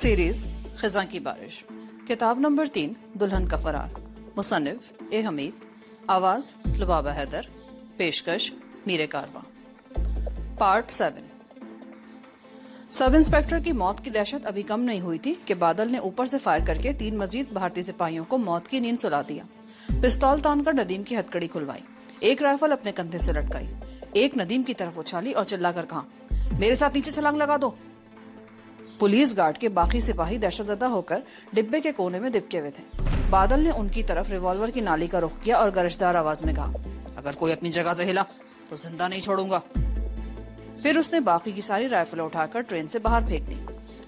Series खिज़ां की बारिश, किताब नंबर 3, दुल्हन का फरार, मुसन्निफ ए हमीद, आवाज लुबाबा हैदर, पेशकश मीरे कारवां। पार्ट 7। सब इंस्पेक्टर की मौत की दहशत अभी कम नहीं हुई थी कि बादल ने ऊपर से फायर करके 3 मजीद भारतीय सिपाहियों को मौत की नींद सुला दिया। पिस्तौल तानकर नदीम की हथकड़ी खुलवाई, एक राइफल अपने कंधे से लटकाई, एक नदीम की तरफ उछाली और चिल्लाकर कहा, मेरे साथ नीचे छलांग लगा दो। पुलिस गार्ड के बाकी सिपाही दहशतजदा होकर डिब्बे के कोने में दिबके हुए थे। बादल ने उनकी तरफ रिवॉल्वर की नाली का रुख किया और गरजदार आवाज में कहा, अगर कोई अपनी जगह से हिला तो जिंदा नहीं छोड़ूंगा। फिर उसने बाकी की सारी राइफलें उठाकर ट्रेन से बाहर फेंक दी।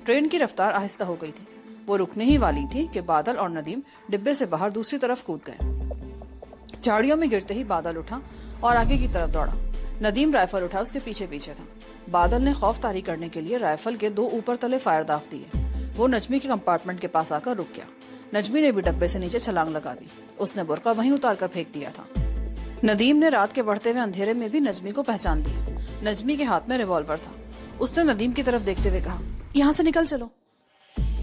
ट्रेन की रफ्तार आहिस्ता हो गई थी, वो रुकने ही वाली थी कि बादल और नदीम डिब्बे से बाहर दूसरी तरफ कूद गए। झाड़ियों में गिरते ही बादल उठा और आगे की तरफ दौड़ा। नदीम राइफल उठा उसके पीछे पीछे था। बादल ने खौफ तारी करने के लिए राइफल के 2 ऊपर तले फायर दाग दिए। वो नजमी के कंपार्टमेंट के पास आकर रुक गया। नजमी ने भी डब्बे से नीचे छलांग लगा दी। उसने बुर्का वहीं उतार कर फेंक दिया था। नदीम ने रात के बढ़ते हुए अंधेरे में भी नजमी को पहचान लिया। नजमी के हाथ में रिवॉल्वर था। उसने नदीम की तरफ देखते हुए कहा, यहाँ से निकल चलो।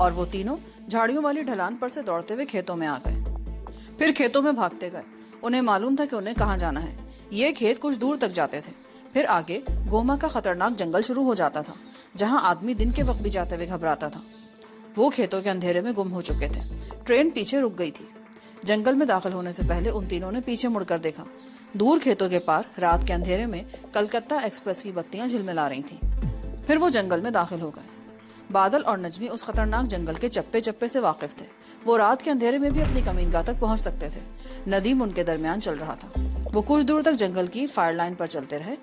और वो तीनों झाड़ियों वाली ढलान पर से दौड़ते हुए खेतों में आ गए। फिर खेतों में भागते गए। उन्हें मालूम था कि उन्हें कहाँ जाना है। ये खेत कुछ दूर तक जाते थे। फिर आगे गोमा का खतरनाक जंगल शुरू हो जाता था, जहां आदमी दिन के वक्त भी जाते हुए घबराता था। वो खेतों के अंधेरे में गुम हो चुके थे। ट्रेन पीछे रुक गई थी। जंगल में दाखिल होने से पहले उन तीनों ने पीछे मुड़कर देखा। दूर खेतों के पार रात के अंधेरे में कलकत्ता एक्सप्रेस की बत्तियां झिलमिला रही थीं। फिर वो जंगल में दाखिल हो गए। बादल और नजमी उस खतरनाक जंगल के चप्पे चप्पे से वाकिफ थे। वो रात के अंधेरे में भी अपनी कमीनगाह तक पहुंच सकते थे। नदीम उनके दरमियान चल रहा था। वो कुछ दूर तक जंगल की फायर लाइन पर चलते रहे।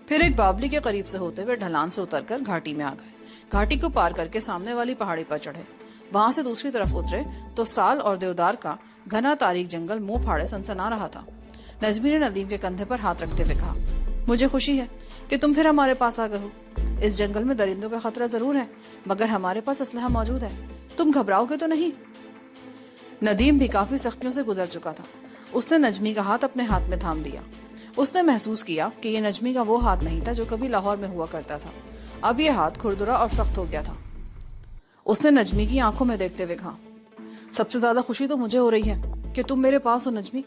फिर एक बावली के करीब से होते हुए ढलान से उतरकर घाटी में आ गए। घाटी को पार करके सामने वाली पहाड़ी पर चढ़े। वहां से दूसरी तरफ उतरे तो साल और देवदार का घना तारीख जंगल मुंह फाड़े सनसना रहा था। नजमी ने नदीम के कंधे पर हाथ रखते हुए कहा, मुझे खुशी है कि तुम फिर हमारे पास आ गए हो। इस जंगल में दरिंदों का खतरा जरूर है, मगर हमारे पास असलहा मौजूद है। तुम घबराओगे तो नहीं? नदीम भी काफी सख्तियों से गुजर चुका था। उसने नजमी का हाथ अपने हाथ में थाम लिया। उसने महसूस किया कि ये नजमी का वो हाथ नहीं था जो कभी लाहौर में हुआ करता था। अब ये हाथ खुरदुरा और सख्त हो गया था। उसने नजमी की आंखों में देखते हुए कहा, सबसे ज्यादा खुशी तो मुझे हो रही है कि तुम मेरे पास हो नजमी।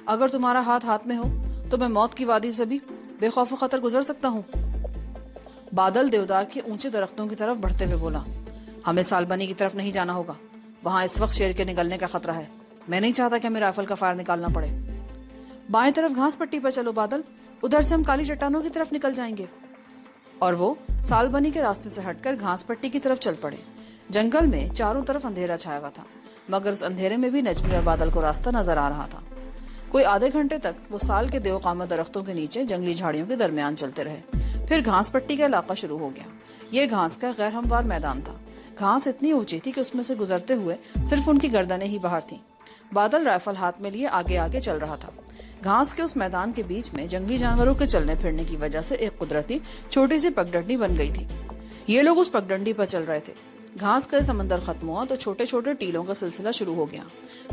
अगर तुम्हारा हाथ हाथ में हो तो मैं मौत की वादी से भी बेखौफ खतर गुजर सकता हूँ। बादल देवदार के ऊंचे दरख्तों की तरफ बढ़ते हुए बोला, हमें सालबनी की तरफ नहीं जाना होगा। वहां इस वक्त शेर के निकलने का खतरा है। मैं नहीं चाहता कि हमें राइफल का फायर निकालना पड़े। बाएं तरफ घास पट्टी पर चलो बादल, उधर से हम काली चट्टानों की तरफ निकल जाएंगे। और वो सालबनी के रास्ते से हटकर घास पट्टी की तरफ चल पड़े। जंगल में चारों तरफ अंधेरा छाया हुआ था, मगर उस अंधेरे में भी नजमी और बादल को रास्ता नजर आ रहा था। कोई आधे घंटे तक वो साल के देवकामा दरख्तों के नीचे जंगली झाड़ियों के दरमियान चलते रहे। फिर घास पट्टी का इलाका शुरू हो गया। ये घास का गैर हमवार मैदान था। घास इतनी ऊंची थी कि उसमें से गुजरते हुए सिर्फ उनकी गर्दनें ही बाहर थीं। बादल राइफल हाथ में लिए आगे आगे चल रहा था। घास के उस मैदान के बीच में जंगली जानवरों के चलने फिरने की वजह से एक कुदरती छोटी सी पगडंडी बन गई थी। ये लोग उस पगडंडी पर चल रहे थे। घास का समंदर खत्म हुआ तो छोटे छोटे टीलों का सिलसिला शुरू हो गया।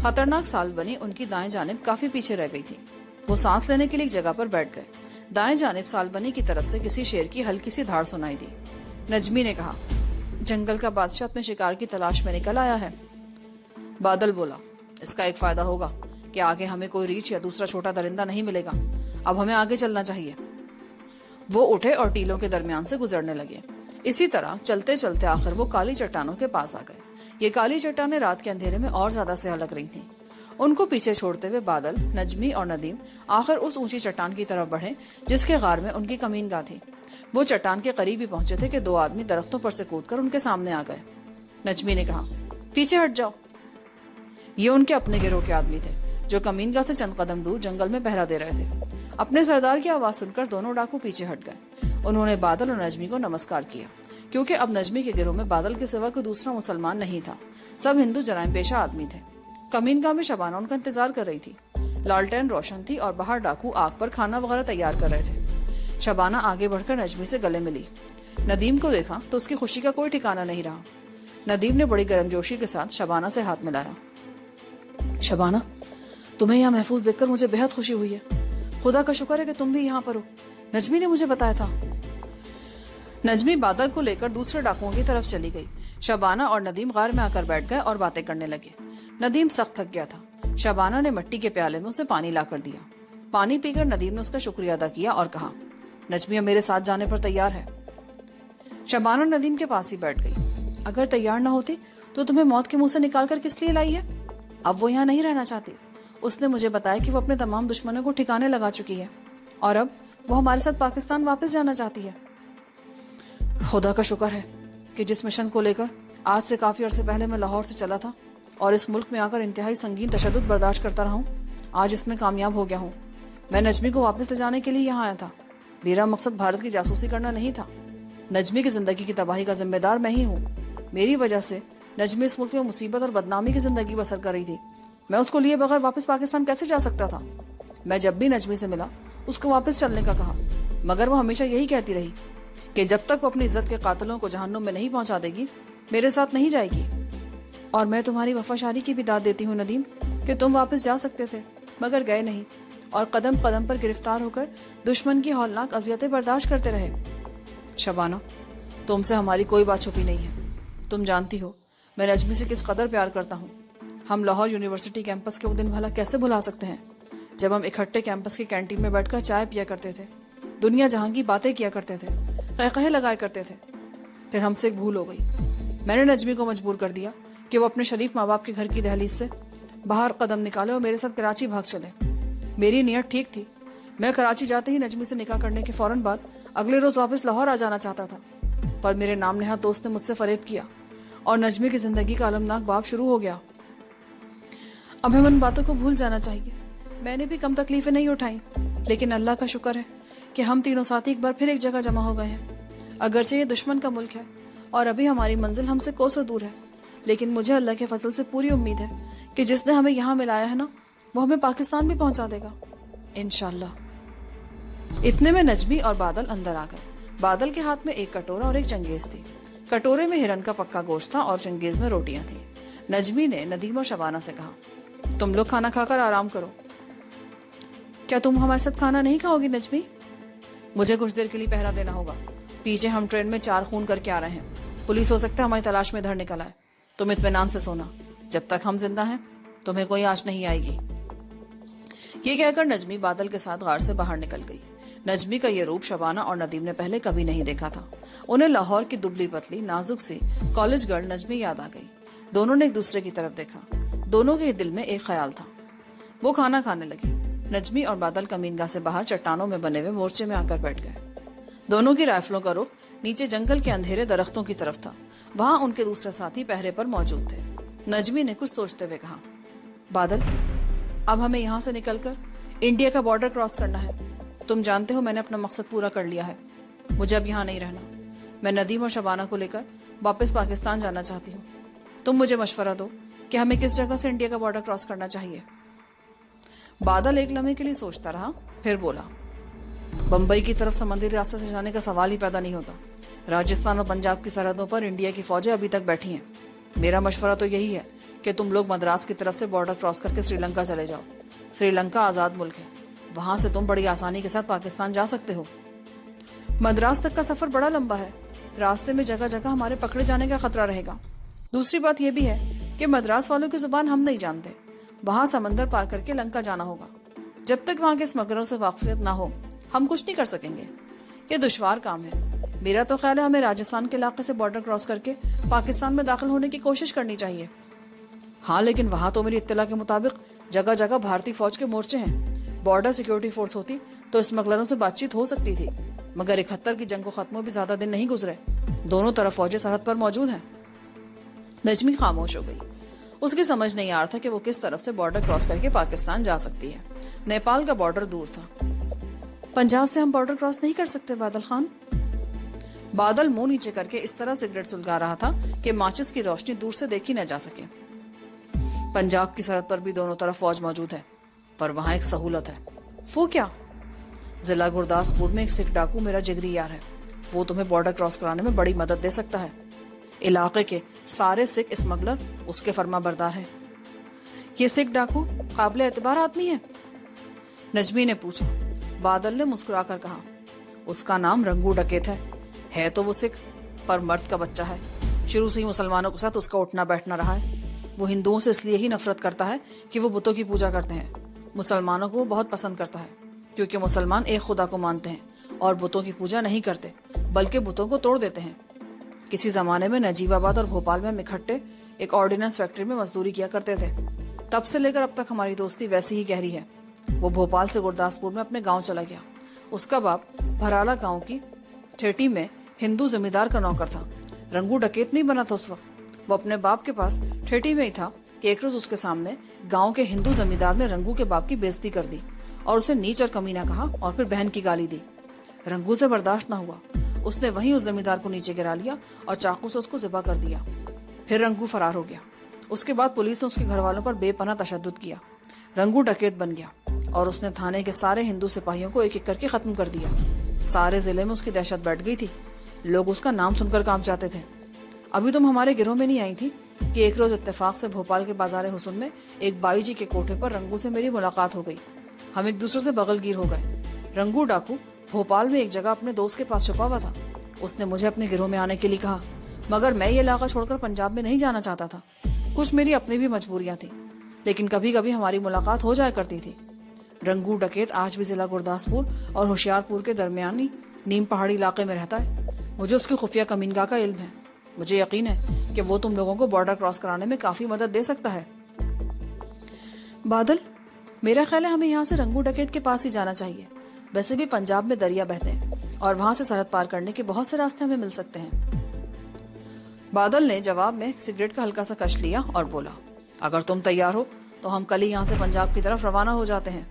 खतरनाक सालबनी उनकी दाएं जानिब काफी पीछे रह गई थी। वो सांस लेने के लिए एक जगह पर बैठ गए। दाएं जानिब सालबनी की तरफ से किसी शेर की हल्की सी धाड़ सुनाई दी। नजमी ने कहा, जंगल का बादशाह अपने शिकार की तलाश में निकल आया है। बादल बोला, इसका एक फायदा होगा कि आगे हमें कोई रीछ या दूसरा छोटा दरिंदा नहीं मिलेगा। अब हमें आगे चलना चाहिए। वो उठे और टीलों के दरमियान से गुजरने लगे। इसी तरह चलते चलते आखिर वो काली चट्टानों के पास आ गए। ये काली चट्टानें रात के अंधेरे में और ज्यादा स्याह लग रही थीं। उनको पीछे छोड़ते हुए बादल, नजमी और नदीम आखिर उस ऊंची चट्टान की तरफ बढ़े जिसके गार में उनकी कमीनगाह थी। वो चट्टान के करीब ही पहुंचे थे कि 2 आदमी दरख्तों पर से कूदकर उनके सामने आ गए। नजमी ने कहा, पीछे हट जाओ। ये उनके अपने गिरोह के आदमी थे जो कमीनगाह से चंद कदम दूर जंगल में पहरा दे रहे थे। अपने सरदार की आवाज सुनकर दोनों डाकू पीछे हट गए। उन्होंने बादल और नजमी को नमस्कार किया, क्योंकि अब नजमी के गिरोह में बादल के सिवा कोई दूसरा मुसलमान नहीं था। सब हिंदू जराइम पेशा आदमी थे। कमीनगाह में शबाना उनका इंतजार कर रही थी। लालटेन रोशन थी और बाहर डाकू आग पर खाना वगैरह तैयार कर रहे थे। शबाना आगे बढ़कर नजमी से गले मिली। नदीम को देखा तो उसकी खुशी का कोई ठिकाना नहीं रहा। नदीम ने बड़ी गर्मजोशी के साथ शबाना से हाथ मिलाया। शबाना, तुम्हें यहाँ महफूज देखकर मुझे बेहद खुशी हुई है। खुदा का शुक्र है कि तुम भी यहाँ पर हो। नजमी ने मुझे बताया था। नजमी बादल को लेकर दूसरे डाकुओं की तरफ चली गई। शबाना और नदीम गार में आकर बैठ गए और बातें करने लगे। नदीम सख्त थक गया था। शबाना ने मिट्टी के प्याले में उसे पानी लाकर दिया। पानी पीकर नदीम ने उसका शुक्रिया अदा किया और कहा, नजमी अब मेरे साथ जाने पर तैयार है। शबाना नदीम के पास ही बैठ गई। अगर तैयार न होती तो तुम्हें मौत के मुंह से निकाल कर किस लिए लाई है? अब वो यहाँ नहीं रहना चाहती। उसने मुझे बताया कि वो अपने तमाम दुश्मनों को ठिकाने लगा चुकी है और अब वो हमारे साथ पाकिस्तान वापस जाना चाहती है। खुदा का शुक्र है कि जिस मिशन को लेकर आज से काफी अरसे पहले मैं लाहौर से चला था और इस मुल्क में आकर इंतहाई संगीन तशद्दुद बर्दाश्त करता रहा हूँ, आज इसमें कामयाब हो गया हूँ। मैं नजमी को वापस ले जाने के लिए यहाँ आया था। मेरा मकसद भारत की जासूसी करना नहीं था। नजमी की जिंदगी की तबाही का जिम्मेदार मैं ही हूँ। मेरी वजह से नजमी इस मुल्क में मुसीबत और बदनामी की जिंदगी बसर कर रही थी। मैं उसको लिए बगैर वापस पाकिस्तान कैसे जा सकता था? मैं जब भी नजमी से मिला उसको वापस चलने का कहा, मगर वो हमेशा यही कहती रही कि जब तक वो अपनी इज्जत के कातिलों को जहन्नुम में नहीं पहुंचा देगी मेरे साथ नहीं जाएगी। और मैं तुम्हारी वफाशारी की भी दाद देती हूँ नदीम कि तुम वापस जा सकते थे मगर गए नहीं और कदम कदम पर गिरफ्तार होकर दुश्मन की हौलनाक अजियतें बर्दाश्त करते रहे। शबाना, तुमसे हमारी कोई बात छुपी नहीं है। तुम जानती हो मैं नजमी से किस कदर प्यार करता हूँ। हम लाहौर यूनिवर्सिटी कैंपस के वो दिन भला कैसे भुला सकते हैं जब हम इकट्ठे कैंपस की कैंटीन में बैठकर चाय पिया करते थे, दुनिया जहां की बातें किया करते थे, कहकहे लगाया करते थे। फिर हमसे एक भूल हो गई। मैंने नजमी को मजबूर कर दिया कि वो अपने शरीफ माँ बाप के घर की दहलीज से बाहर कदम निकाले और मेरे साथ कराची भाग चले। मेरी नीयत ठीक थी। मैं कराची जाते ही नजमी से निकाह करने के फौरन बाद अगले रोज वापस लाहौर आ जाना चाहता था, पर मेरे नाम नेहा दोस्त ने मुझसे फरेब किया और नजमी की जिंदगी का अलमनाक बाब शुरू हो गया। अब हमें उन बातों को भूल जाना चाहिए। मैंने भी कम तकलीफें नहीं उठाई, लेकिन अल्लाह का शुक्र है कि हम तीनों साथी एक बार फिर एक जगह जमा हो गए हैं। अगरचे ये दुश्मन का मुल्क है और अभी हमारी मंजिल हमसे कोसों दूर है, लेकिन मुझे अल्लाह के फजल से पूरी उम्मीद है कि जिसने हमें यहाँ मिलाया है ना, वो हमें पाकिस्तान भी पहुंचा देगा इंशाल्लाह। इतने में नजमी और बादल अंदर आ गए। बादल के हाथ में एक कटोरा और एक चंगेज थी। कटोरे में हिरन का पक्का गोश्त था और चंगेज में रोटियां थी। नजमी ने नदीम और शबाना से कहा, तुम लोग खाना खाकर आराम करो। क्या तुम हमारे साथ खाना नहीं खाओगी नजमी? मुझे कुछ देर के लिए पहरा देना होगा। पीछे हम ट्रेन में 4 खून करके आ रहे हैं। पुलिस हो सकता है हमारी तलाश में इधर निकल आए। तुम इत्मीनान से सोना। जब तक हम जिंदा हैं तुम्हें कोई आंच नहीं आएगी। ये कहकर नजमी बादल के साथ गार से बाहर निकल गई। नजमी का ये रूप शबाना और नदीम ने पहले कभी नहीं देखा था। उन्हें लाहौर की दुबली पतली नाजुक सी कॉलेज गर्ल नजमी याद आ गई। दोनों ने एक दूसरे की तरफ देखा। दोनों के दिल में एक ख्याल था। वो खाना खाने लगे। नजमी और बादल कमीनगाह से बाहर चट्टानों में बने हुए मोर्चे में आकर बैठ गए। दोनों की राइफलों का रुख नीचे जंगल के अंधेरे दरख्तों की तरफ था। वहां उनके दूसरे साथी पहरे पर मौजूद थे। नजमी ने कुछ सोचते हुए कहा, बादल, अब हमें यहाँ से निकलकर इंडिया का बॉर्डर क्रॉस करना है। तुम जानते हो मैंने अपना मकसद पूरा कर लिया है। मुझे अब यहाँ नहीं रहना। मैं नदीम और शबाना को लेकर वापस पाकिस्तान जाना चाहती हूँ। तुम मुझे मशवरा दो कि हमें किस जगह से इंडिया का बॉर्डर क्रॉस करना चाहिए। बादल एक लम्हे के लिए सोचता रहा, फिर बोला, बंबई की तरफ समंदरी रास्ते से जाने का सवाल ही पैदा नहीं होता। राजस्थान और पंजाब की सरहदों पर इंडिया की फौजें अभी तक बैठी हैं। मेरा मशवरा तो यही है कि तुम लोग मद्रास की तरफ से बॉर्डर क्रॉस करके श्रीलंका चले जाओ। श्रीलंका आजाद मुल्क है, वहां से तुम बड़ी आसानी के साथ पाकिस्तान जा सकते हो। मद्रास तक का सफर बड़ा लंबा है। रास्ते में जगह जगह हमारे पकड़े जाने का खतरा रहेगा। दूसरी बात यह भी है कि मद्रास वालों की जुबान हम नहीं जानते। वहां समंदर पार करके लंका जाना होगा। जब तक वहां के स्मगलरों से वाकफियत ना हो हम कुछ नहीं कर सकेंगे। ये दुश्वार काम है। मेरा तो ख्याल है हमें राजस्थान के इलाके से बॉर्डर क्रॉस करके पाकिस्तान में दाखिल होने की कोशिश करनी चाहिए। हाँ, लेकिन वहां तो मेरी इत्तला के मुताबिक जगह जगह भारतीय फौज के मोर्चे हैं। बॉर्डर सिक्योरिटी फोर्स होती तो स्मगलरों से बातचीत हो सकती थी, मगर 71 की जंग को खत्म भी ज्यादा दिन नहीं गुजरे। दोनों तरफ फौजें सरहद पर मौजूद हैं। नजमी खामोश हो गई। उसकी समझ नहीं आ रहा था कि वो किस तरफ से बॉर्डर क्रॉस करके पाकिस्तान जा सकती है। नेपाल का बॉर्डर दूर था। पंजाब से हम बॉर्डर क्रॉस नहीं कर सकते बादल खान। बादल मुंह नीचे करके इस तरह सिगरेट सुलगा रहा था कि माचिस की रोशनी दूर से देखी न जा सके। पंजाब की सरहद पर भी दोनों तरफ फौज मौजूद है, पर वहां एक सहूलत है। वो क्या? जिला गुरदासपुर में एक सिख डाकू मेरा जिगरी यार है। वो तुम्हें बॉर्डर क्रॉस कराने में बड़ी मदद दे सकता है। इलाके के सारे सिख स्मगलर उसके फर्मा बरदार हैं। ये सिख डाकू काबिल एतबार आदमी है? नजमी ने पूछा। बादल ने मुस्कुराकर कहा, उसका नाम रंगू डकैत है तो वो सिख, पर मर्द का बच्चा है। शुरू से ही मुसलमानों के साथ उसका उठना बैठना रहा है। वो हिंदुओं से इसलिए ही नफरत करता है कि वो बुतों की पूजा करते हैं। मुसलमानों को वो बहुत पसंद करता है क्योंकि मुसलमान एक खुदा को मानते हैं और बुतों की पूजा नहीं करते, बल्कि बुतों को तोड़ देते हैं। किसी जमाने में नजीबाबाद और भोपाल में हम इकट्ठे एक ऑर्डिनेंस फैक्ट्री में मजदूरी किया करते थे। तब से लेकर अब तक हमारी दोस्ती वैसी ही गहरी है। वो भोपाल से गुरदासपुर में अपने गांव चला गया। उसका बाप भराला गांव की ठेठी में हिंदू जमींदार का नौकर था। रंगू डकैत नहीं बना था उस वक्त। वो अपने बाप के पास ठेठी में ही था कि एक रोज उसके सामने गांव के हिंदू जमींदार ने रंगू के बाप की बेइज्जती कर दी और उसे नीच और कमीना कहा और फिर बहन की गाली दी। रंगू से बर्दाश्त न हुआ। उसने वहीं उस जमींदार को नीचे गिरा लिया और चाकू से उसको ज़िबा कर दिया। फिर रंगू फरार हो गया। उसके बाद पुलिस ने उसके घर वालों पर बेपनाह तशद्दुद किया। रंगू डकैत बन गया और उसने थाने के सारे हिंदू सिपाहियों को एक एक करके खत्म कर दिया। सारे जिले में उसकी दहशत बैठ गई थी। लोग उसका नाम सुनकर कांप जाते थे। अभी तुम हमारे गिरोह में नहीं आई थी कि एक रोज इत्तेफाक से भोपाल के बाजार हुस्न में एक बाई जी के कोठे पर रंगू से मेरी मुलाकात हो गई। हम एक दूसरे से बगलगीर हो गए। रंगू डाकू भोपाल में एक जगह अपने दोस्त के पास छुपा हुआ था। उसने मुझे अपने गिरोह में आने के लिए कहा, मगर मैं ये इलाका छोड़कर पंजाब में नहीं जाना चाहता था। कुछ मेरी अपनी भी मजबूरियां थी, लेकिन कभी कभी हमारी मुलाकात हो जाया करती थी। रंगू डकैत आज भी जिला गुरदासपुर और होशियारपुर के दरमियानी नीम पहाड़ी इलाके में रहता है। मुझे उसकी खुफिया कमीनगा का इल्म है। मुझे यकीन है कि वो तुम लोगों को बॉर्डर क्रॉस कराने में काफी मदद दे सकता है। बादल, मेरा ख्याल है हमें यहाँ से रंगू डकैत के पास ही जाना चाहिए। वैसे भी पंजाब में दरिया बहते हैं और वहां से सरहद पार करने के बहुत से रास्ते हमें मिल सकते हैं। बादल ने जवाब में सिगरेट का हल्का सा कश लिया और बोला, अगर तुम तैयार हो तो हम कल ही यहाँ से पंजाब की तरफ रवाना हो जाते हैं।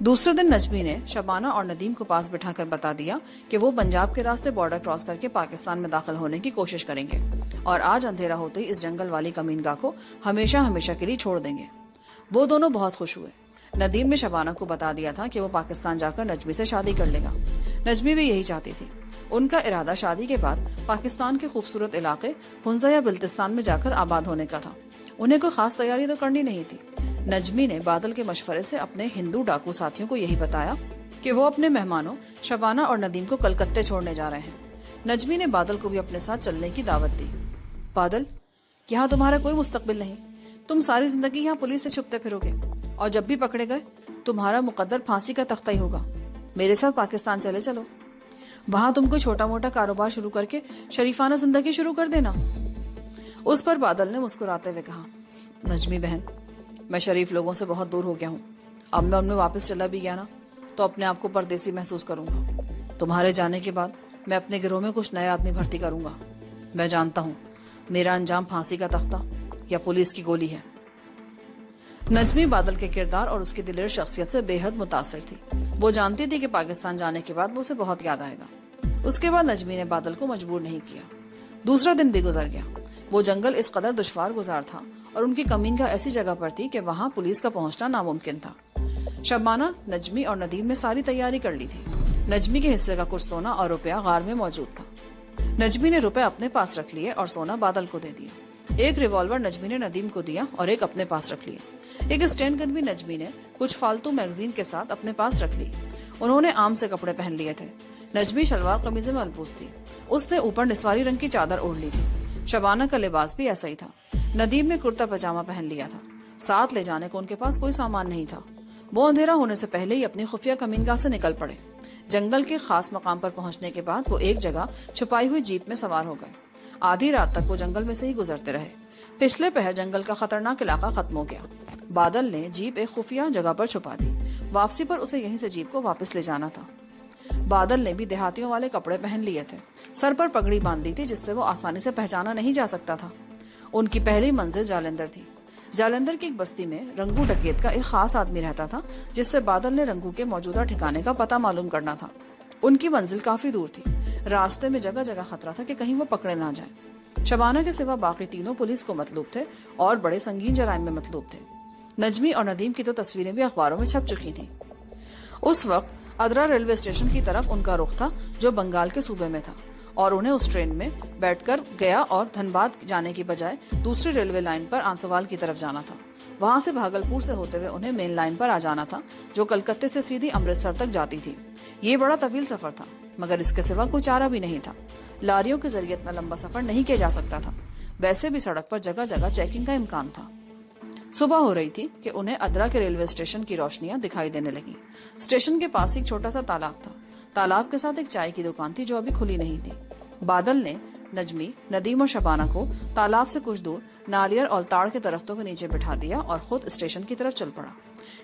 दूसरे दिन नजमी ने शबाना और नदीम को पास बिठाकर बता दिया कि वो पंजाब के रास्ते बॉर्डर क्रॉस करके पाकिस्तान में दाखिल होने की कोशिश करेंगे और आज अंधेरा होते ही इस जंगल वाली कमीनगाह को हमेशा हमेशा के लिए छोड़ देंगे। वो दोनों बहुत खुश हुए। नदीम ने शबाना को बता दिया था कि वो पाकिस्तान जाकर नजमी से शादी कर लेगा। नजमी भी यही चाहती थी। उनका इरादा शादी के बाद पाकिस्तान के खूबसूरत इलाके हुंजा या बिल्तिस्तान में जाकर आबाद होने का था। उन्हें कोई खास तैयारी तो करनी नहीं थी। नजमी ने बादल के मशवरे से अपने हिंदू डाकू साथियों को यही बताया कि वो अपने मेहमानों शबाना और नदीम को कलकत्ते छोड़ने जा रहे हैं। नजमी ने बादल को भी अपने साथ चलने की दावत दी। बादल, यहाँ तुम्हारा कोई मुस्तकबिल नहीं। तुम सारी जिंदगी यहाँ पुलिस से छुपते फिरोगे और जब भी पकड़े गए तुम्हारा मुकद्दर फांसी का तख्ता ही होगा। मेरे साथ पाकिस्तान चले चलो। वहां तुम कोई छोटा मोटा कारोबार शुरू करके शरीफाना जिंदगी शुरू कर देना। उस पर बादल ने मुस्कुराते हुए कहा, नजमी बहन, मैं शरीफ लोगों से बहुत दूर हो गया हूँ। अब मैं उनमें वापस चला भी गया ना तो अपने आप को परदेसी महसूस करूंगा। तुम्हारे जाने के बाद मैं अपने गिरोह में कुछ नए आदमी भर्ती करूंगा। मैं जानता हूँ मेरा अंजाम फांसी का तख्ता या पुलिस की गोली है। नजमी बादल के किरदार और उसकी दिलेर शख्सियत से बेहद मुतासिर थी। वो जानती थी कि पाकिस्तान जाने के बाद वो उसे बहुत याद आएगा। उसके बाद नजमी ने बादल को मजबूर नहीं किया। दूसरा दिन भी गुजर गया। वो जंगल इस कदर दुश्वार गुजार था और उनकी कमीनगाह ऐसी जगह पर थी कि वहां पुलिस का पहुंचना नामुमकिन था। शबाना, नजमी और नदीम ने सारी तैयारी कर ली थी। नजमी के हिस्से का कुछ सोना और रुपया गार में मौजूद था। नजमी ने रुपए अपने पास रख लिए और सोना बादल को दे दिया। एक रिवॉल्वर नजमी ने नदीम को दिया और एक अपने पास रख लिया। एक स्टैंड गन भी नजमी ने कुछ फालतू मैगजीन के साथ अपने पास रख ली। उन्होंने आम से कपड़े पहन लिए थे। नजमी शलवार कमीज में मलबूस थी। उसने ऊपर निस्वारी रंग की चादर ओढ़ ली थी। शबाना का लिबास भी ऐसा ही था। नदीम ने कुर्ता पजामा पहन लिया था। साथ ले जाने को उनके पास कोई सामान नहीं था। वो अंधेरा होने से पहले ही अपनी खुफिया कमीनगाह से निकल पड़े। जंगल के खास मकाम पर पहुंचने के बाद वो एक जगह छुपाई हुई जीप में सवार हो गए। आधी रात तक वो जंगल में से ही गुजरते रहे। पिछले पहर जंगल का खतरनाक इलाका खत्म हो गया। बादल ने जीप एक खुफिया जगह पर छुपा दी। वापसी पर उसे यहीं से जीप को वापस ले जाना था। बादल ने भी देहातियों वाले कपड़े पहन लिए थे। सर पर पगड़ी बांध ली थी जिससे वो आसानी से पहचाना नहीं जा सकता था। उनकी पहली मंजिल जालंधर थी। जालंधर की एक बस्ती में रंगू डकैत का एक खास आदमी रहता था जिससे बादल ने रंगू के मौजूदा ठिकाने का पता मालूम करना था। उनकी मंजिल काफी दूर थी। रास्ते में जगह जगह खतरा था कि कहीं वो पकड़े ना जाए। शबाना के सिवा बाकी तीनों पुलिस को मतलूब थे और बड़े संगीन जराइम में मतलूब थे। नजमी और नदीम की तो तस्वीरें भी अखबारों में छप चुकी थी। उस वक्त अदरा रेलवे स्टेशन की तरफ उनका रुख था जो बंगाल के सूबे में था और उन्हें उस ट्रेन में बैठकर गया और धनबाद जाने की बजाय दूसरी रेलवे लाइन पर आंसवाल की तरफ जाना था। वहां से भागलपुर से होते हुए उन्हें मेन लाइन पर आ जाना था जो कलकत्ते से सीधी अमृतसर तक जाती थी। ये बड़ा तवील सफर था। मगर इसके सिवा कोई चारा भी नहीं था। लारियों के जरिए इतना लंबा सफर नहीं किया जा सकता था। वैसे भी सड़क पर जगह जगह चेकिंग का इम्कान था। सुबह हो रही थी कि उन्हें अदरा के रेलवे स्टेशन की रोशनियां दिखाई देने लगी। स्टेशन के पास एक छोटा सा तालाब था। तालाब के साथ एक चाय की दुकान थी जो अभी खुली नहीं थी। बादल ने नजमी, नदीम और शबाना को तालाब से कुछ दूर नारियल और ताड़ के दरख्तों के नीचे बिठा दिया और खुद स्टेशन की तरफ चल पड़ा।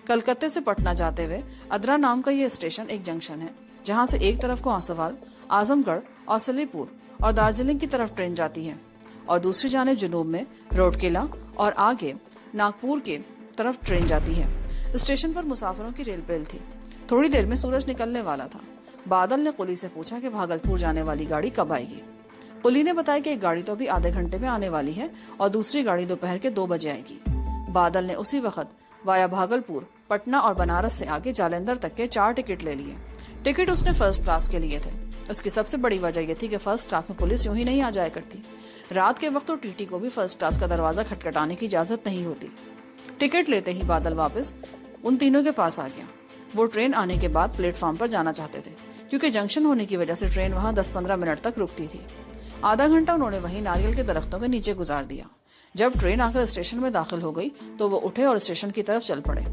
कलकत्ते से पटना जाते हुए अदरा नाम का यह स्टेशन एक जंक्शन है, जहां से एक तरफ को आसवाल, आजमगढ़ और सलीपुर और दार्जिलिंग की तरफ ट्रेन जाती है और दूसरी जानिब जुनूब में रोडकेला और आगे नागपुर के तरफ ट्रेन जाती है। स्टेशन पर मुसाफिरों की रेलपेल थी। थोड़ी देर में सूरज निकलने वाला था। बादल ने कुली से पूछा कि भागलपुर जाने वाली गाड़ी कब आएगी। कुली ने बताया कि एक गाड़ी तो अभी आधे घंटे में आने वाली है और दूसरी गाड़ी दोपहर के 2 बजे आएगी। बादल ने उसी वक्त वाया भागलपुर, पटना और बनारस से आगे जालंधर तक के 4 टिकट ले लिए। टिकट उसने फर्स्ट क्लास के लिए थे। उसकी सबसे बड़ी वजह यह थी कि फर्स्ट क्लास में पुलिस यूं ही नहीं आ जाया करती। रात के वक्त तो टीटी को भी फर्स्ट क्लास का दरवाजा खटखटाने की इजाजत नहीं होती। टिकट लेते ही बादल वापस उन तीनों के पास आ गया। वो ट्रेन आने के बाद प्लेटफॉर्म पर जाना चाहते थे, क्योंकि जंक्शन होने की वजह से ट्रेन वहां 10-15 मिनट तक रुकती थी। आधा घंटा उन्होंने वहीं नारियल के दरख्तों के नीचे गुजार दिया। जब ट्रेन आकर स्टेशन में दाखिल हो गई तो वो उठे और स्टेशन की तरफ चल पड़े।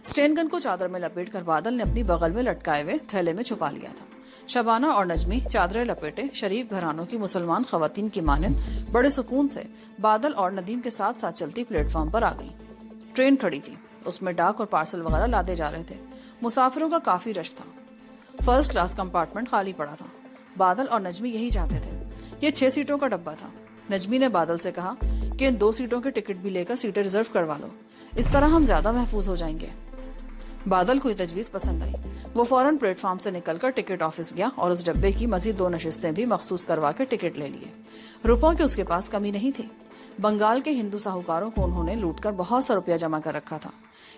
स्टेन गन को चादर में लपेटकर बादल ने अपनी बगल में लटकाए हुए थैले में छुपा लिया था। शबाना और नजमी चादरें लपेटे शरीफ घरानों की मुसलमान खवातीन की मानंद बड़े सुकून से बादल और नदीम के साथ साथ चलती प्लेटफॉर्म पर आ गई। ट्रेन खड़ी थी, उसमें डाक और पार्सल वगैरह लादे जा रहे थे। मुसाफिरों का काफी रश था। फर्स्ट क्लास कंपार्टमेंट खाली पड़ा था। बादल और नजमी यही चाहते थे। ये 6 सीटों का डब्बा था। नजमी ने बादल से कहा कि इन 2 सीटों के टिकट भी लेकर सीटें रिजर्व करवा लो, इस तरह हम ज्यादा महफूज हो जाएंगे। बादल को ये तजवीज पसंद आई। वो फौरन प्लेटफॉर्म से निकलकर टिकट ऑफिस गया और उस डब्बे की मजीद 2 नशिस्तें भी मखसूस करवा के टिकट ले लिए। रुपयों की उसके पास कमी नहीं थी। बंगाल के हिंदू साहूकारों को उन्होंने लूटकर बहुत सा रुपया जमा कर रखा था।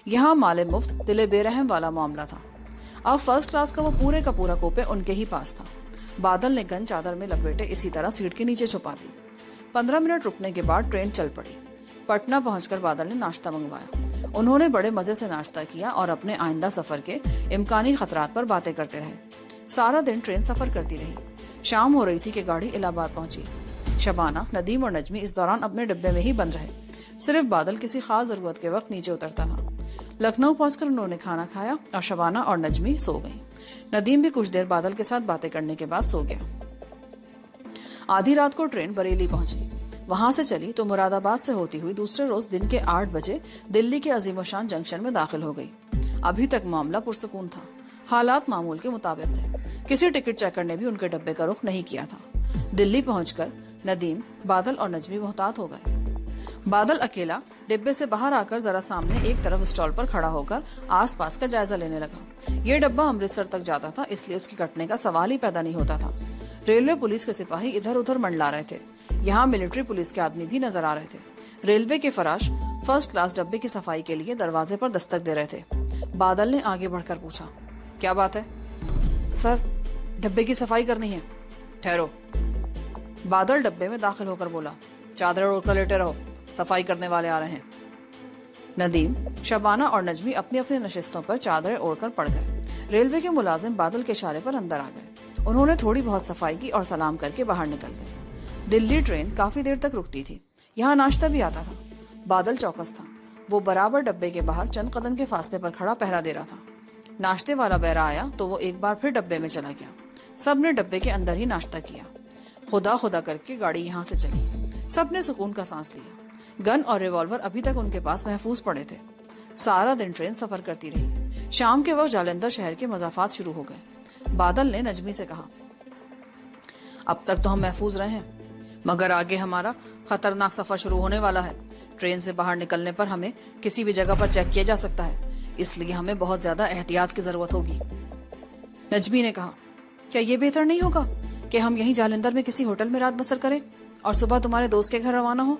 यहाँ माले मुफ्त दिले बेरहम वाला मामला था। अब फर्स्ट क्लास का वो पूरे का पूरा कोपे उनके ही पास था। बादल ने गन चादर में लपेटे इसी तरह सीट के नीचे छुपा दी। 15 मिनट रुकने के बाद ट्रेन चल पड़ी। पटना पहुंचकर बादल ने नाश्ता मंगवाया। उन्होंने बड़े मजे से नाश्ता किया और अपने आइंदा सफर के इम्कानी खतरात पर बातें करते रहे। सारा दिन ट्रेन सफर करती रही। शाम हो रही थी कि गाड़ी इलाहाबाद पहुंची। शबाना, नदीम और नजमी इस दौरान अपने डिब्बे में ही बंद रहे। सिर्फ बादल किसी खास जरूरत के वक्त नीचे उतरता था। लखनऊ पहुंचकर उन्होंने खाना खाया और शबाना और नजमी सो गईं। नदीम भी कुछ देर बादल के साथ बातें करने के बाद सो गया। आधी रात को ट्रेन बरेली पहुंची। वहां से चली तो मुरादाबाद से होती हुई दूसरे रोज दिन के 8 बजे दिल्ली के अजीमशान जंक्शन में दाखिल हो गई। अभी तक मामला पुरसुकून था। हालात मामूल के मुताबिक थे। किसी टिकट चेकर ने भी उनके डब्बे का रुख नहीं किया था। दिल्ली पहुंचकर नदीम, बादल और नजमी मोहतात हो गए। बादल अकेला डिब्बे से बाहर आकर जरा सामने एक तरफ स्टॉल पर खड़ा होकर आसपास का जायजा लेने लगा। ये डब्बा अमृतसर तक जाता था, इसलिए उसके कटने का सवाल ही पैदा नहीं होता था। रेलवे पुलिस के सिपाही इधर उधर मंडला रहे थे। यहाँ मिलिट्री पुलिस के आदमी भी नजर आ रहे थे। रेलवे के फराश फर्स्ट क्लास डब्बे की सफाई के लिए दरवाजे पर दस्तक दे रहे थे। बादल ने आगे बढ़कर पूछा, क्या बात है? सर, डब्बे की सफाई करनी है। ठहरो। बादल डब्बे में दाखिल होकर बोला, चादरें ओढ़कर लेटे रहो, सफाई करने वाले आ रहे हैं। नदीम, शबाना और नजमी अपनी अपनी नशिस्तों पर चादरें ओढ़कर पड़ गए। रेलवे के मुलाजिम बादल के इशारे पर अंदर आ गए। उन्होंने थोड़ी बहुत सफाई की और सलाम करके बाहर निकल गए। दिल्ली ट्रेन काफी देर तक रुकती थी। यहाँ नाश्ता भी आता था। बादल चौकस था। वो बराबर डब्बे के बाहर चंद कदम के फासले पर खड़ा पहरा दे रहा था। नाश्ते वाला बैरा आया तो वो एक बार फिर डब्बे में चला गया। सब ने डब्बे के अंदर ही नाश्ता किया। खुदा खुदा करके गाड़ी यहाँ से चली। सब ने सुकून का सांस लिया। गन और रिवॉल्वर अभी तक उनके पास महफूज पड़े थे। सारा दिन ट्रेन सफर करती रही। शाम के वक्त जालंधर शहर के मजाफात शुरू हो गए। बादल ने नजमी से कहा, अब तक तो हम महफूज रहे हैं, मगर आगे हमारा खतरनाक सफर शुरू होने वाला है। ट्रेन से बाहर निकलने पर हमें किसी भी जगह पर चेक किया जा सकता है, इसलिए हमें बहुत ज्यादा एहतियात की जरूरत होगी। नजमी ने कहा, क्या ये बेहतर नहीं होगा कि हम यहीं जालंधर में किसी होटल में रात बसर करें और सुबह तुम्हारे दोस्त के घर रवाना हो?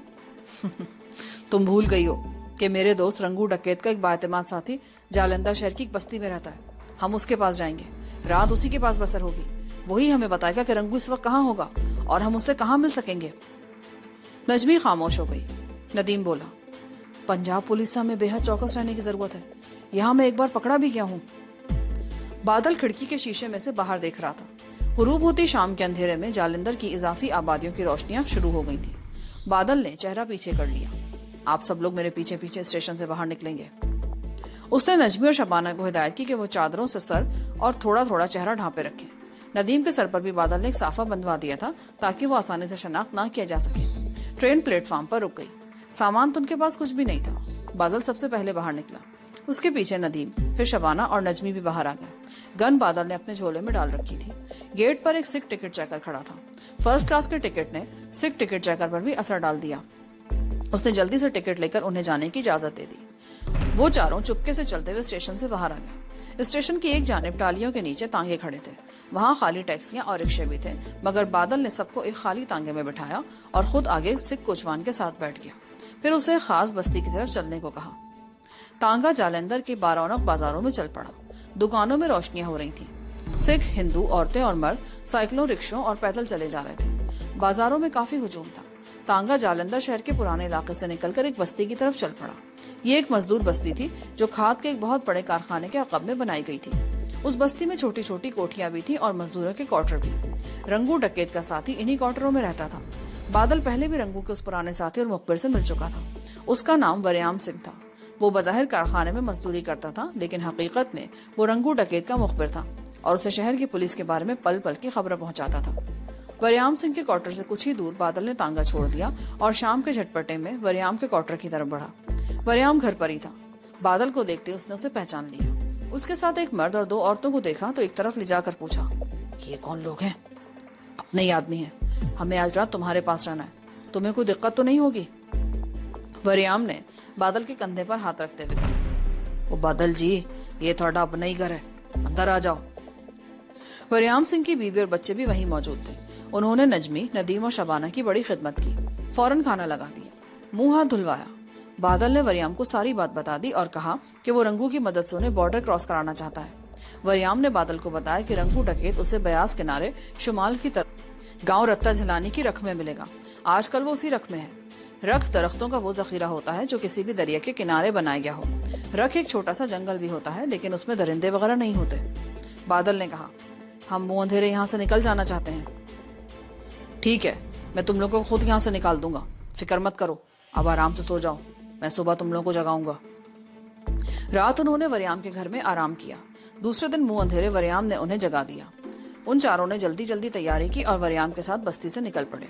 तुम भूल गई हो कि मेरे दोस्त रंगू डकैत का एक बाएतमाद साथी जालंधर शहर की एक बस्ती में रहता है। हम उसके पास जाएंगे, रात उसी के पास बसर होगी। वही हमें बताएगा कि रंगू इस वक्त कहाँ होगा और हम उससे कहाँ मिल सकेंगे। नजमी खामोश हो गई। नदीम बोला, पंजाब पुलिस से हमें बेहद चौकस रहने की जरूरत है। यहाँ मैं एक बार पकड़ा भी गया हूँ। बादल खिड़की के शीशे में से बाहर देख रहा था। गुरूब होती शाम के अंधेरे में जालंधर की इजाफी आबादियों की रोशनियां शुरू हो गई थी। बादल ने चेहरा पीछे कर लिया। आप सब लोग मेरे पीछे पीछे स्टेशन से बाहर निकलेंगे। उसने नजमी और शबाना को हिदायत की कि वो चादरों से सर और थोड़ा थोड़ा चेहरा ढांपे रखें। नदीम के सर पर भी बादल ने एक साफा बंधवा दिया था ताकि वो आसानी से शनाख्त ना किया जा सके। ट्रेन प्लेटफॉर्म पर रुक गई। सामान तो उनके पास कुछ भी नहीं था। बादल सबसे पहले बाहर निकला, उसके पीछे नदीम, फिर शबाना और नजमी भी बाहर आ गए। गन बादल ने अपने झोले में डाल रखी थी। गेट पर एक सिख टिकट चेकर खड़ा था। फर्स्ट क्लास के टिकट ने सिख टिकट चेकर पर भी असर डाल दिया। उसने जल्दी से टिकट लेकर उन्हें जाने की इजाजत दे दी। वो चारों चुपके से चलते हुए स्टेशन से बाहर आ गए। स्टेशन की एक जानिब टालियों के नीचे तांगे खड़े थे। वहां खाली टैक्सियां और रिक्शे भी थे, मगर बादल ने सबको एक खाली तांगे में बिठाया और खुद आगे सिख कोचवान के साथ बैठ गया। फिर उसे खास बस्ती की तरफ चलने को कहा। तांगा जालंधर के बारौनक बाजारों में चल पड़ा। दुकानों में रोशनियां हो रही थी। सिख, हिंदू, औरतें और मर्द साइकिलों, रिक्शों और पैदल चले जा रहे थे। बाजारों में काफी हुजूम था। तांगा जालंधर शहर के पुराने इलाके से निकलकर एक बस्ती की तरफ चल पड़ा। ये एक मजदूर बस्ती थी जो खाद के एक बहुत बड़े कारखाने के अकब में बनाई गई थी। उस बस्ती में छोटी छोटी कोठियां भी थी और मजदूरों के क्वार्टर भी। रंगू डकैत का साथी इन्हीं क्वार्टरों में रहता था। बादल पहले भी रंगू के उस पुराने साथी और मुखबिर से मिल चुका था। उसका नाम वरयाम सिंह था। वो बज़ाहिर कारखाने में मजदूरी करता था, लेकिन हकीकत में वो रंगू डकैत का मुखबिर था और उसे शहर की पुलिस के बारे में पल पल की खबर पहुंचाता था। वरयाम सिंह के क्वार्टर से कुछ ही दूर बादल ने तांगा छोड़ दिया और शाम के झटपटे में वरयाम के क्वार्टर की तरफ बढ़ा। वरयाम घर पर ही था। बादल को देखते उसने उसे पहचान लिया। उसके साथ एक मर्द और दो औरतों को देखा तो एक तरफ ले जाकर पूछा, ये कौन लोग हैं? अपने ही आदमी हैं। हमें आज रात तुम्हारे पास रहना है। तुम्हें कोई दिक्कत तो नहीं होगी? वरयाम ने बादल के कंधे पर हाथ रखते हुए कहा, ओ बादल जी, ये थोड़ा अपना ही घर है, अंदर आ जाओ। वरयाम सिंह की बीवी और बच्चे भी वहीं मौजूद थे। उन्होंने नजमी, नदीम और शबाना की बड़ी खिदमत की। फौरन खाना लगा दिया, मुंह हाथ धुलवाया। बादल ने वरयाम को सारी बात बता दी और कहा कि वो रंगू की मदद से उन्हें बॉर्डर क्रॉस कराना चाहता है। वरयाम ने बादल को बताया कि रंगू डकैत उसे बयास किनारे शुमाल की तरफ गांव रत्ता झलानी की रख में मिलेगा। आजकल वो उसी रख में है। रख दरख्तों का वो जखीरा होता है जो किसी भी दरिया के किनारे बनाया गया हो। रख एक छोटा सा जंगल भी होता है, लेकिन उसमें दरिंदे वगैरह नहीं होते। बादल ने कहा, हम मुंह अंधेरे यहाँ से निकल जाना चाहते हैं। ठीक है, मैं तुम लोगों को खुद यहाँ से निकाल दूंगा, फिक्र मत करो। अब आराम से सो जाओ, मैं सुबह तुम लोगों को जगाऊंगा। रात उन्होंने वरयाम के घर में आराम किया। दूसरे दिन मुंह अंधेरे वरयाम ने उन्हें जगा दिया। उन चारों ने जल्दी जल्दी तैयारी की और वरयाम के साथ बस्ती से निकल पड़े।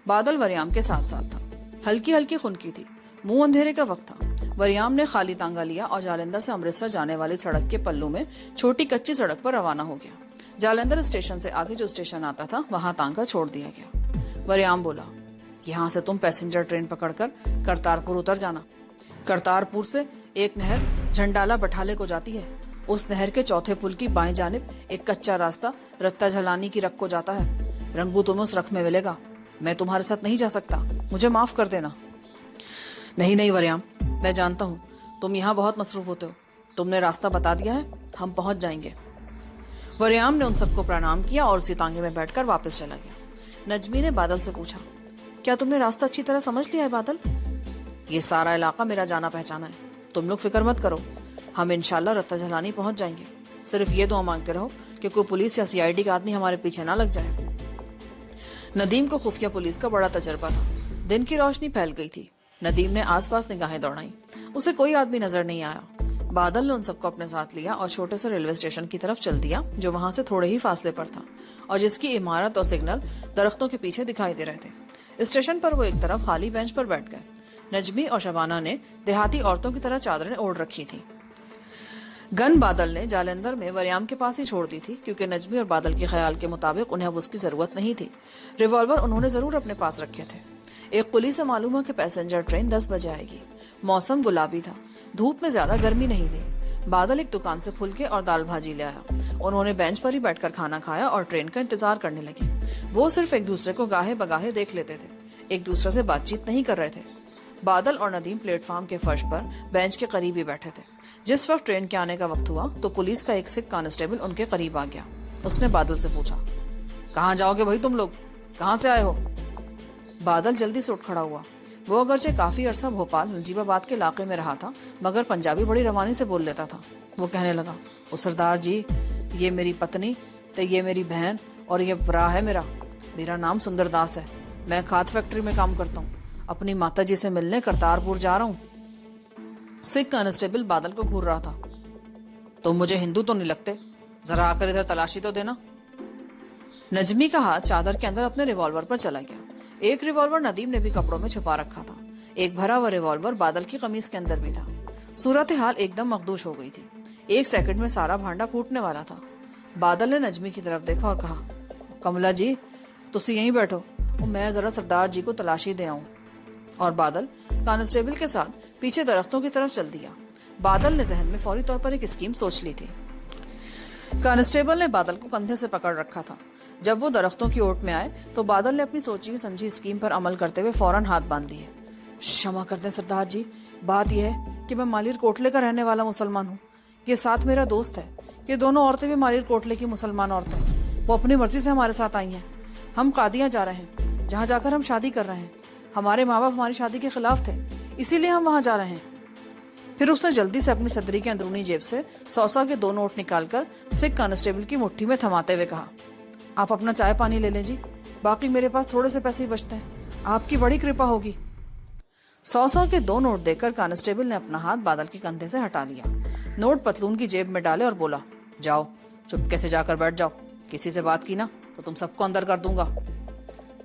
बादल वरयाम के साथ साथ था। हल्की हल्की खुनकी थी। मुंह अंधेरे का वक्त था। वरयाम ने खाली तांगा लिया और जालंधर से अमृतसर जाने वाली सड़क के पल्लू में छोटी कच्ची सड़क पर रवाना हो गया। जालंधर स्टेशन से आगे जो स्टेशन आता था वहां तांगा छोड़ दिया गया। वरयाम बोला, यहाँ से तुम पैसेंजर ट्रेन पकड़कर करतारपुर उतर जाना। करतारपुर से एक नहर झंडाला बठाले को जाती है। उस नहर के चौथे पुल की बाएं जानिब एक कच्चा रास्ता रत्ता झलानी की रख को जाता है। रंगू तुम्हें उस रख में मिलेगा। मैं तुम्हारे साथ नहीं जा सकता, मुझे माफ कर देना। नहीं नहीं वरयाम, मैं जानता हूँ तुम यहाँ बहुत मसरूफ होते हो। तुमने रास्ता बता दिया है, हम पहुंच जाएंगे। वरयाम ने उन सबको प्रणाम किया और उसी तांगे में बैठकर वापस चला गया। नजमी ने बादल से पूछा, क्या तुमने रास्ता अच्छी तरह समझ लिया है बादल? ये सारा इलाका मेरा जाना पहचाना है, तुम लोग फिक्र मत करो। हम इंशाल्लाह रत्ता झलानी पहुंच जाएंगे। सिर्फ ये दुआ मांगते रहो कि कोई पुलिस या सीआईडी का आदमी हमारे पीछे ना लग जाए। नदीम को खुफिया पुलिस का बड़ा तजर्बा था। दिन की रोशनी फैल गई थी। नदीम ने आसपास निगाहें दौड़ाई। उसे कोई आदमी नजर नहीं आया। बादल ने उन सबको अपने साथ लिया और छोटे से रेलवे स्टेशन की तरफ चल दिया, जो वहां से थोड़े ही फासले पर था और जिसकी इमारत और सिग्नल दरख्तों के पीछे दिखाई दे रहे थे। स्टेशन पर वो एक तरफ खाली बेंच पर बैठ गए। नजमी और शबाना ने देहाती औरतों की तरह चादरें ओढ़ रखी थी। गन बादल ने जालंधर में वरयाम के पास ही छोड़ दी थी, क्योंकि नजमी और बादल के ख्याल के मुताबिक उन्हें अब उसकी जरूरत नहीं थी। रिवॉल्वर उन्होंने जरूर अपने पास रखे थे। एक पुलिस से मालूम है कि पैसेंजर ट्रेन 10 बजे आएगी। मौसम गुलाबी था, धूप में ज्यादा गर्मी नहीं थी। बादल एक दुकान से फुलके और दाल भाजी ले आया। उन्होंने बेंच पर ही बैठकर खाना खाया और ट्रेन का इंतजार करने लगे। वो सिर्फ एक दूसरे को गाहे बगाहे देख लेते थे, एक दूसरे से बातचीत नहीं कर रहे थे। बादल और नदीम प्लेटफॉर्म के फर्श पर बेंच के करीब ही बैठे थे। जिस वक्त ट्रेन के आने का वक्त हुआ तो पुलिस का एक सिख कांस्टेबल उनके करीब आ गया। उसने बादल से पूछा, कहाँ जाओगे भाई तुम लोग, कहाँ से आए हो? बादल जल्दी से उठ खड़ा हुआ। वो अगरचे काफी अरसा भोपाल नजीबाबाद के इलाके में रहा था, मगर पंजाबी बड़ी रवानी से बोल लेता था। वो कहने लगा, ओ सरदार जी, یہ میری پتنی تو یہ میری بہن اور یہ برا ہے میرا نام سندر داس ہے. میں کھاد فیکٹری میں کام کرتا ہوں. اپنی ماتا جی سے ملنے کرتارپور جا رہا ہوں. سکھ کانسٹیبل بادل کو گھور رہا تھا. تم مجھے ہندو تو نہیں لگتے, ذرا آ کر ادھر تلاشی تو دینا. نجمی کا ہاتھ چادر کے اندر اپنے ریوالور پر چلا گیا. ایک ریوالور ندیم نے بھی کپڑوں میں چھپا رکھا تھا. ایک بھرا ہوا ریوالور بادل کی قمیص کے اندر بھی تھا. صورتحال ایک دم مخدوش ہو گئی تھی. ایک سیکنڈ میں سارا بھانڈا پھوٹنے والا تھا. بادل نے نجمی کی طرف دیکھا اور کہا, کملا جی تسی یہیں بیٹھو, میں ذرا سردار جی کو تلاشی دے آؤں. اور بادل کانسٹیبل کے ساتھ پیچھے درختوں کی طرف چل دیا. بادل نے ذہن میں فوری طور پر ایک اسکیم سوچ لی تھی. کانسٹیبل نے بادل کو کندھے سے پکڑ رکھا تھا. جب وہ درختوں کی اوٹ میں آئے تو بادل نے اپنی سوچی سمجھی اسکیم پر عمل کرتے ہوئے فوراً ہاتھ باندھ لیے. क्षमा कर दें सरदार जी, बात यह है कि मैं मालिर कोटले का रहने वाला मुसलमान हूँ. ये साथ मेरा दोस्त है. ये दोनों औरतें भी मालिर कोटले की मुसलमान औरतें. वो अपनी मर्जी से हमारे साथ आई हैं. हम कादियां जा रहे हैं, जहाँ जाकर हम शादी कर रहे हैं. हमारे माँ बाप हमारी शादी के खिलाफ थे, इसीलिए हम वहाँ जा रहे हैं. फिर उसने जल्दी से अपनी सदरी के अंदरूनी जेब से 100 के 2 नोट निकालकर सिख कांस्टेबल की मुट्ठी में थमाते हुए कहा, आप अपना चाय पानी ले लें जी, बाकी मेरे पास थोड़े से पैसे ही बचते हैं. आपकी बड़ी कृपा होगी. 100 के 2 नोट देकर कांस्टेबल ने अपना हाथ बादल के कंधे से हटा लिया. नोट पतलून की जेब में डाले और बोला, जाओ चुपके से जाकर बैठ जाओ. किसी से बात की ना तो तुम सबको अंदर कर दूंगा.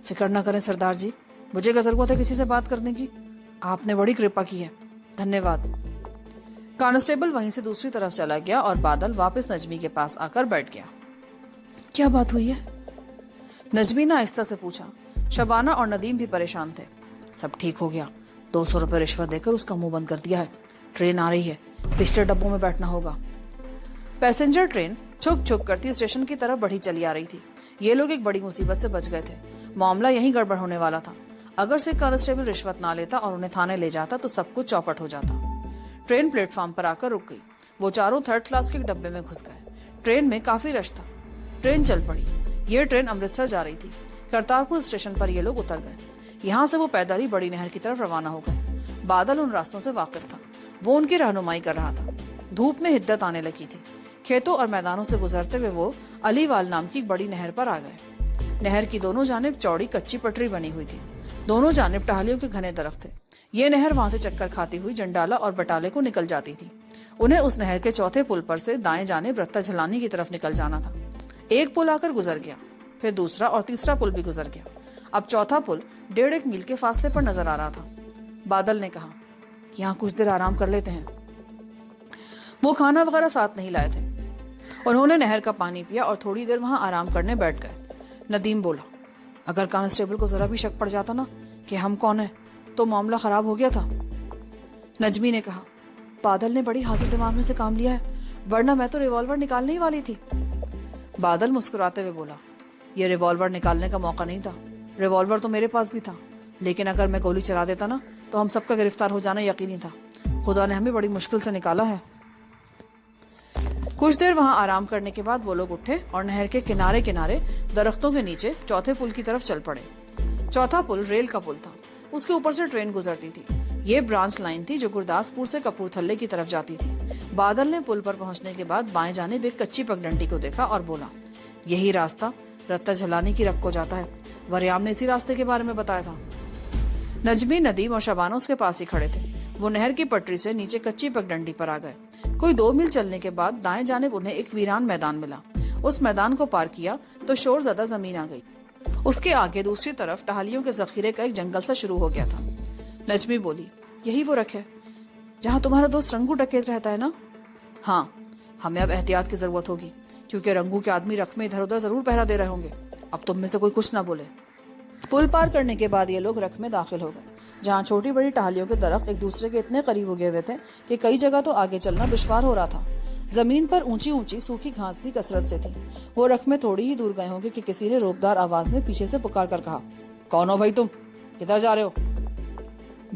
फिक्र न करें सरदार जी, मुझे क्या जरूरत है किसी से बात करने की. आपने बड़ी कृपा की है, धन्यवाद. कांस्टेबल वहीं से दूसरी तरफ चला गया और बादल वापस नजमी के पास आकर बैठ गया. क्या बात हुई है? नजमी ने आहिस्ता से पूछा. शबाना और नदीम भी परेशान थे. सब ठीक हो गया. 200 रुपए रिश्वत देकर उसका मुंह बंद कर दिया है. ट्रेन आ रही है, पिछले डब्बों में बैठना होगा. पैसेंजर ट्रेन छुक छुक करती स्टेशन की तरफ बढ़ी चली आ रही थी. ये लोग एक बड़ी मुसीबत से बच गए थे. मामला यहीं गड़बड़ होने वाला था. अगर से कांस्टेबल रिश्वत ना लेता और उन्हें थाने ले जाता तो सब कुछ चौपट हो जाता. ट्रेन प्लेटफॉर्म पर आकर रुक गई. वो चारों 3rd क्लास के डब्बे में घुस गए. ट्रेन में काफी रश था. ट्रेन चल पड़ी. ये ट्रेन अमृतसर जा रही थी. करतारपुर स्टेशन पर ये लोग उतर गए. यहाँ से वो पैदल ही बड़ी नहर की तरफ रवाना हो गए. बादल उन रास्तों से वाकिफ था. वो उनकी रहनुमाई कर रहा था. धूप में हिद्दत आने लगी थी. खेतों और मैदानों से गुजरते हुए वो अलीवाल नाम की बड़ी नहर पर आ गए. नहर की दोनों जानिब चौड़ी कच्ची पटरी बनी हुई थी. दोनों जानिब टहलियों के घने दरख्त थे. ये नहर वहां से चक्कर खाती हुई जंडाला और बटाले को निकल जाती थी. उन्हें उस नहर के चौथे पुल पर से दाएं जानिब रत्ता झलानी की तरफ निकल जाना था. एक पुल आकर गुजर गया, फिर दूसरा और तीसरा पुल भी गुजर गया. अब चौथा पुल 1.5 मील के फासले पर नजर आ रहा था. बादल ने कहा, यहाँ कुछ देर आराम कर लेते हैं. वो खाना वगैरह साथ नहीं लाए थे. उन्होंने नहर का पानी पिया और थोड़ी देर वहां आराम करने बैठ गए. नदीम बोला, अगर कांस्टेबल को जरा भी शक पड़ जाता ना कि हम कौन है तो मामला खराब हो गया था. नजमी ने कहा, बादल ने बड़ी हाजिर दिमाग में से काम लिया है, वरना मैं तो रिवॉल्वर निकालने ही वाली थी. बादल मुस्कुराते हुए बोला, ये रिवॉल्वर निकालने का मौका नहीं था. रिवॉल्वर तो मेरे पास भी था, लेकिन अगर मैं गोली चला देता ना तो हम सबका गिरफ्तार हो जाना यकीनी था. खुदा ने हमें बड़ी मुश्किल से निकाला है. कुछ देर वहां आराम करने के बाद वो लोग उठे और नहर के किनारे किनारे दरख्तों के नीचे चौथे पुल की तरफ चल पड़े. चौथा पुल रेल का पुल था. उसके ऊपर से ट्रेन गुजरती थी. ये ब्रांच लाइन थी जो गुरदासपुर से कपूरथले की तरफ जाती थी. बादल ने पुल पर पहुंचने के बाद बाएं जानिब एक कच्ची पगडंडी को देखा और बोला, यही रास्ता रत्ता झलानी की रख को जाता है. वरियाम ने इसी रास्ते के बारे में बताया था. नजमी, नदीम और शबाना उसके पास ही खड़े थे. वो नहर की पटरी से नीचे कच्ची पगडंडी पर आ गए. कोई 2 मील चलने के बाद दाएं जानिब उन्हें एक वीरान मैदान मिला. उस मैदान को पार किया तो शोर ज़्यादा जमीन आ गई. उसके आगे दूसरी तरफ टहलियों के जखीरे का एक जंगल सा शुरू हो गया था. नजमी बोली, यही वो रख है जहाँ तुम्हारा दोस्त रंगू डकैत रहता है ना? हाँ, हमें अब एहतियात की जरूरत होगी, क्योंकि रंगू के आदमी रख में इधर उधर जरूर पहरा दे रहे होंगे. अब तुम में से कोई कुछ ना बोले. पुल पार करने के बाद ये लोग रख में दाखिल हो गए, जहाँ छोटी बड़ी टहलियों के दरख्त एक दूसरे के इतने करीब उगे हुए थे कि कई जगह तो आगे चलना दुश्वार हो रहा था. जमीन पर ऊंची ऊंची सूखी घास भी कसरत से थी. वो रख में थोड़ी ही दूर गए होंगे कि किसी ने रोबदार आवाज में पीछे से पुकार कर कहा, कौन हो भाई तुम, किधर जा रहे हो?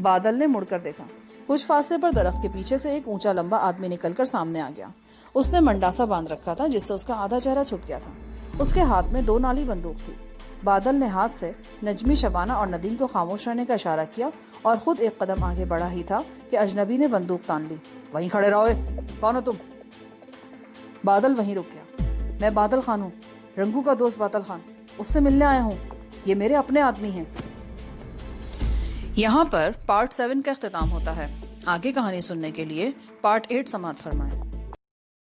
बादल ने मुड़कर देखा. कुछ फासले पर दरख्त के पीछे से एक ऊंचा लंबा आदमी निकलकर सामने आ गया. उसने मंडासा बांध रखा था जिससे उसका आधा चेहरा छुप गया था. उसके हाथ में 2 नाली बंदूक थी. बादल ने हाथ से नजमी, शबाना और नदीम को खामोश रहने का इशारा किया और खुद एक कदम आगे बढ़ा ही था कि अजनबी ने बंदूक तान ली. वहीं खड़े रहो, कौन हो तुम? बादल वहीं रुक गया. میں بادل خان ہوں، رنگو کا دوست بادل خان، اس سے ملنے آیا ہوں، یہ میرے اپنے آدمی ہیں۔ یہاں پر پارٹ 7 کا اختتام ہوتا ہے۔ آگے کہانی سننے کے لیے پارٹ 8 سماعت فرمائیں۔